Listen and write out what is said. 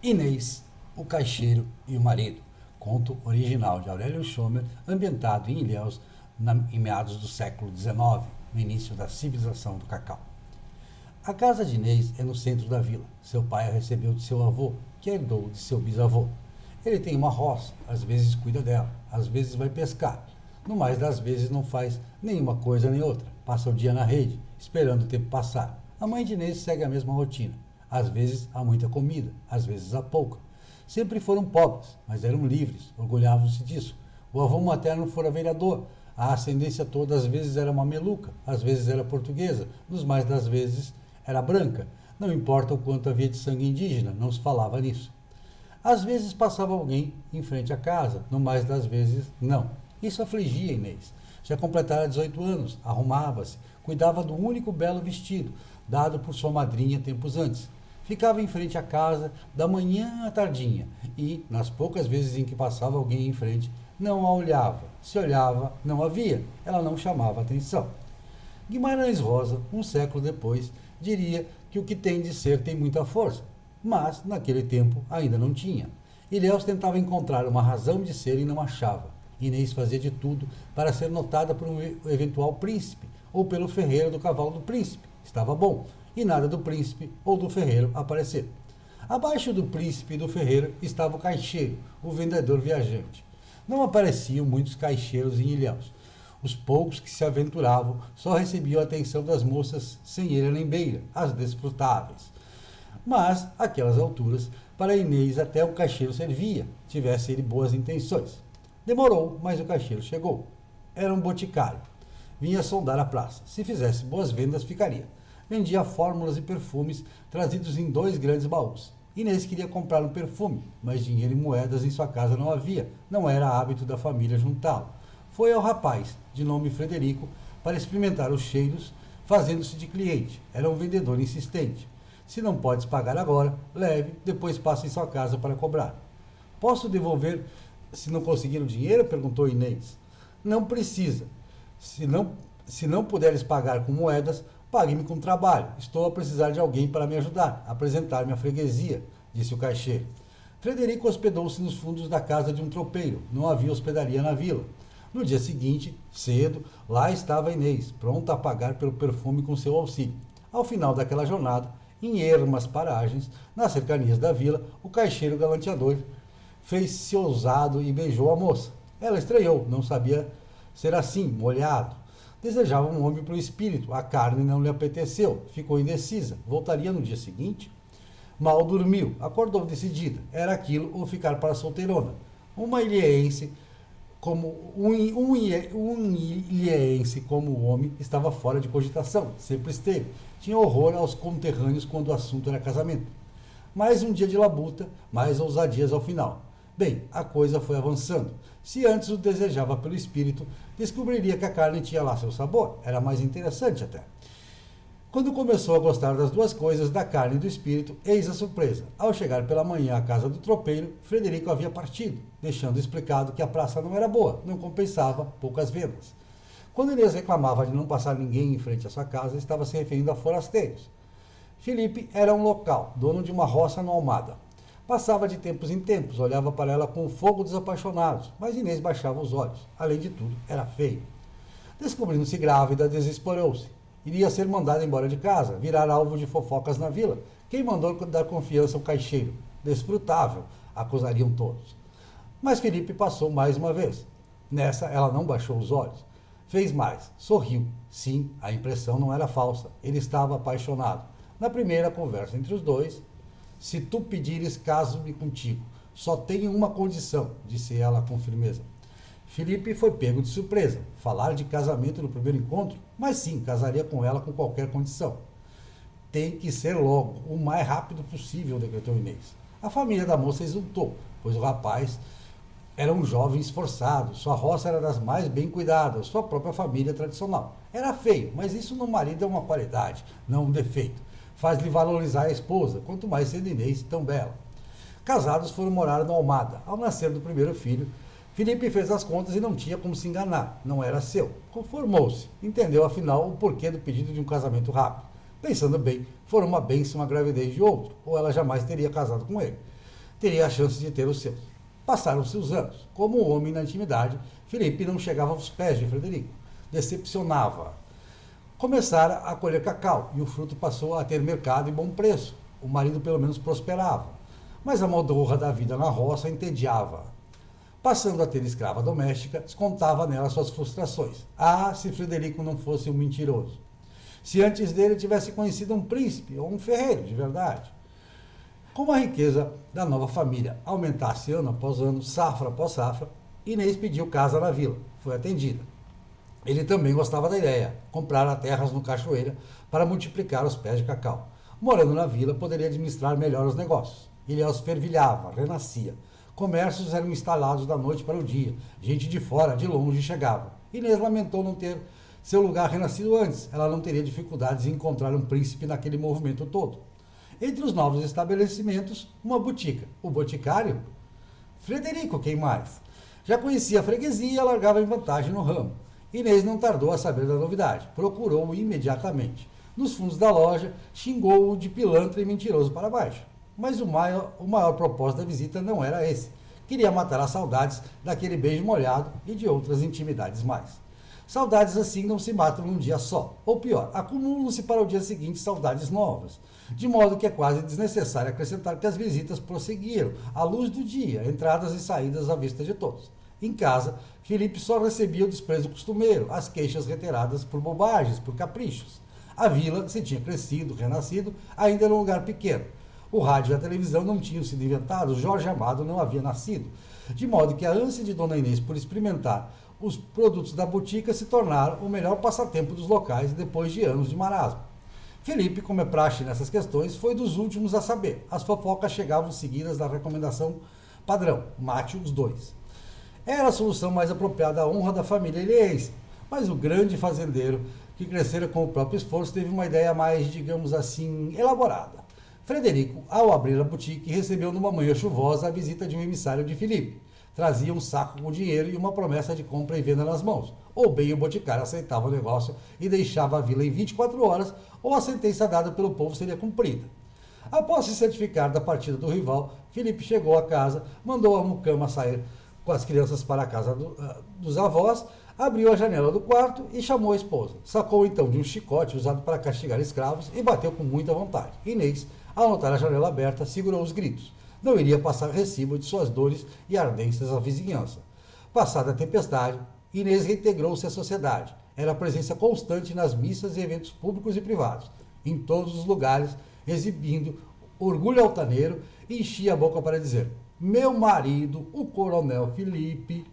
Inês, o caixeiro e o marido. Conto original de Aurélio Schomer, ambientado em Ilhéus em meados do século XIX, no início da civilização do cacau. A casa de Inês é no centro da vila. Seu pai a recebeu de seu avô, que herdou de seu bisavô. Ele tem uma roça, às vezes cuida dela, às vezes vai pescar. No mais das vezes não faz nenhuma coisa nem outra. Passa o dia na rede, esperando o tempo passar. A mãe de Inês segue a mesma rotina. Às vezes há muita comida, às vezes há pouca. Sempre foram pobres, mas eram livres, orgulhavam-se disso. O avô materno fora vereador. A ascendência toda às vezes era mameluca, às vezes era portuguesa, nos mais das vezes era branca. Não importa o quanto havia de sangue indígena, não se falava nisso. Às vezes passava alguém em frente à casa, no mais das vezes não. Isso afligia Inês. Já completara 18 anos, arrumava-se, cuidava do único belo vestido, dado por sua madrinha tempos antes. Ficava em frente à casa, da manhã à tardinha, e, nas poucas vezes em que passava alguém em frente, não a olhava. Se olhava, não a via, ela não chamava atenção. Guimarães Rosa, um século depois, diria que o que tem de ser tem muita força, mas, naquele tempo, ainda não tinha. Ilhéus tentava encontrar uma razão de ser e não achava. Inês fazia de tudo para ser notada por um eventual príncipe, ou pelo ferreiro do cavalo do príncipe. Estava bom, e nada do príncipe ou do ferreiro aparecer. Abaixo do príncipe e do ferreiro estava o caixeiro, o vendedor viajante. Não apareciam muitos caixeiros em Ilhéus. Os poucos que se aventuravam só recebiam a atenção das moças sem eira nem beira, as desfrutáveis. Mas, àquelas alturas, para Inês até o caixeiro servia, tivesse ele boas intenções. Demorou, mas o caixeiro chegou. Era um boticário. Vinha sondar a praça. Se fizesse boas vendas, ficaria. Vendia fórmulas e perfumes trazidos em 2 grandes baús. Inês queria comprar um perfume, mas dinheiro e moedas em sua casa não havia. Não era hábito da família juntá-lo. Foi ao rapaz, de nome Frederico, para experimentar os cheiros, fazendo-se de cliente. Era um vendedor insistente. Se não podes pagar agora, leve, depois passe em sua casa para cobrar. Posso devolver se não conseguir o dinheiro? Perguntou Inês. Não precisa. Se não puderes pagar com moedas, pague-me com trabalho. Estou a precisar de alguém para me ajudar, apresentar-me à freguesia, disse o caixeiro. Frederico hospedou-se nos fundos da casa de um tropeiro. Não havia hospedaria na vila. No dia seguinte, cedo, lá estava Inês, pronta a pagar pelo perfume com seu auxílio. Ao final daquela jornada, em ermas paragens, nas cercanias da vila, o caixeiro galanteador fez-se ousado e beijou a moça. Ela estranhou, não sabia ser assim, molhado. Desejava um homem para o espírito, a carne não lhe apeteceu, ficou indecisa. Voltaria no dia seguinte? Mal dormiu, acordou decidida. Era aquilo ou ficar para a solteirona. Uma ilhéense como ilhéense como o homem estava fora de cogitação, sempre esteve. Tinha horror aos conterrâneos quando o assunto era casamento. Mais um dia de labuta, mais ousadias ao final. Bem, a coisa foi avançando. Se antes o desejava pelo espírito, descobriria que a carne tinha lá seu sabor. Era mais interessante até. Quando começou a gostar das duas coisas, da carne e do espírito, eis a surpresa. Ao chegar pela manhã à casa do tropeiro, Frederico havia partido, deixando explicado que a praça não era boa, não compensava poucas vendas. Quando Inês reclamava de não passar ninguém em frente à sua casa, estava se referindo a forasteiros. Felipe era um local, dono de uma roça no Almada. Passava de tempos em tempos, olhava para ela com o fogo dos apaixonados, mas Inês baixava os olhos. Além de tudo, era feio. Descobrindo-se grávida, desesperou-se. Iria ser mandada embora de casa, virar alvo de fofocas na vila. Quem mandou dar confiança ao caixeiro? Desfrutável, acusariam todos. Mas Felipe passou mais uma vez. Nessa, ela não baixou os olhos. Fez mais, sorriu. Sim, a impressão não era falsa. Ele estava apaixonado. Na primeira conversa entre os dois, se tu pedires, caso-me contigo. Só tenho uma condição, disse ela com firmeza. Felipe foi pego de surpresa. Falar de casamento no primeiro encontro? Mas sim, casaria com ela com qualquer condição. Tem que ser logo, o mais rápido possível, decretou Inês. A família da moça exultou, pois o rapaz era um jovem esforçado, sua roça era das mais bem cuidadas, sua própria família tradicional. Era feio, mas isso no marido é uma qualidade, não um defeito. Faz-lhe valorizar a esposa, quanto mais sendo Inês tão bela. Casados foram morar no Almada. Ao nascer do primeiro filho, Felipe fez as contas e não tinha como se enganar, não era seu. Conformou-se, entendeu afinal o porquê do pedido de um casamento rápido. Pensando bem, foi uma bênção a gravidez de outro, ou ela jamais teria casado com ele. teria a chance de ter os seus. Passaram-se os anos. Como um homem na intimidade, Felipe não chegava aos pés de Frederico. Decepcionava. Começara a colher cacau e o fruto passou a ter mercado e bom preço. O marido pelo menos prosperava. Mas a modorra da vida na roça entediava. Passando a ter escrava doméstica, descontava nela suas frustrações. Ah, se Frederico não fosse um mentiroso. Se antes dele tivesse conhecido um príncipe ou um ferreiro de verdade. Como a riqueza da nova família aumentasse ano após ano, safra após safra, Inês pediu casa na vila. Foi atendida. Ele também gostava da ideia, comprar terras no Cachoeira para multiplicar os pés de cacau. Morando na vila, poderia administrar melhor os negócios. Ilhéus fervilhava, renascia. Comércios eram instalados da noite para o dia. Gente de fora, de longe, chegava. Inês lamentou não ter seu lugar renascido antes. Ela não teria dificuldades em encontrar um príncipe naquele movimento todo. Entre os novos estabelecimentos, uma botica. O boticário? Frederico, quem mais? Já conhecia a freguesia e alargava em vantagem no ramo. Inês não tardou a saber da novidade. Procurou-o imediatamente. Nos fundos da loja, xingou-o de pilantra e mentiroso para baixo. Mas o maior propósito da visita não era esse. Queria matar as saudades daquele beijo molhado e de outras intimidades mais. Saudades assim não se matam num dia só. Ou pior, acumulam-se para o dia seguinte saudades novas. De modo que é quase desnecessário acrescentar que as visitas prosseguiram, à luz do dia, entradas e saídas à vista de todos. Em casa, Felipe só recebia o desprezo costumeiro, as queixas reiteradas por bobagens, por caprichos. A vila, se tinha crescido, renascido, ainda era um lugar pequeno. O rádio e a televisão não tinham sido inventados, Jorge Amado não havia nascido. De modo que a ânsia de Dona Inês por experimentar os produtos da botica se tornaram o melhor passatempo dos locais depois de anos de marasmo. Felipe, como é praxe nessas questões, foi dos últimos a saber. As fofocas chegavam seguidas da recomendação padrão, mate os dois. Era a solução mais apropriada à honra da família ilhéense, mas o grande fazendeiro, que crescera com o próprio esforço, teve uma ideia mais, digamos assim, elaborada. Frederico, ao abrir a boutique, recebeu numa manhã chuvosa a visita de um emissário de Felipe. Trazia um saco com dinheiro e uma promessa de compra e venda nas mãos. Ou bem o boticário aceitava o negócio e deixava a vila em 24 horas, ou a sentença dada pelo povo seria cumprida. Após se certificar da partida do rival, Felipe chegou a casa, mandou a mucama sair com as crianças para a casa dos avós, abriu a janela do quarto e chamou a esposa. Sacou então de um chicote usado para castigar escravos e bateu com muita vontade. Inês, ao notar a janela aberta, segurou os gritos. Não iria passar recibo de suas dores e ardências à vizinhança. Passada a tempestade, Inês reintegrou-se à sociedade. Era presença constante nas missas e eventos públicos e privados. Em todos os lugares, exibindo orgulho altaneiro, enchia a boca para dizer: meu marido, o coronel Felipe...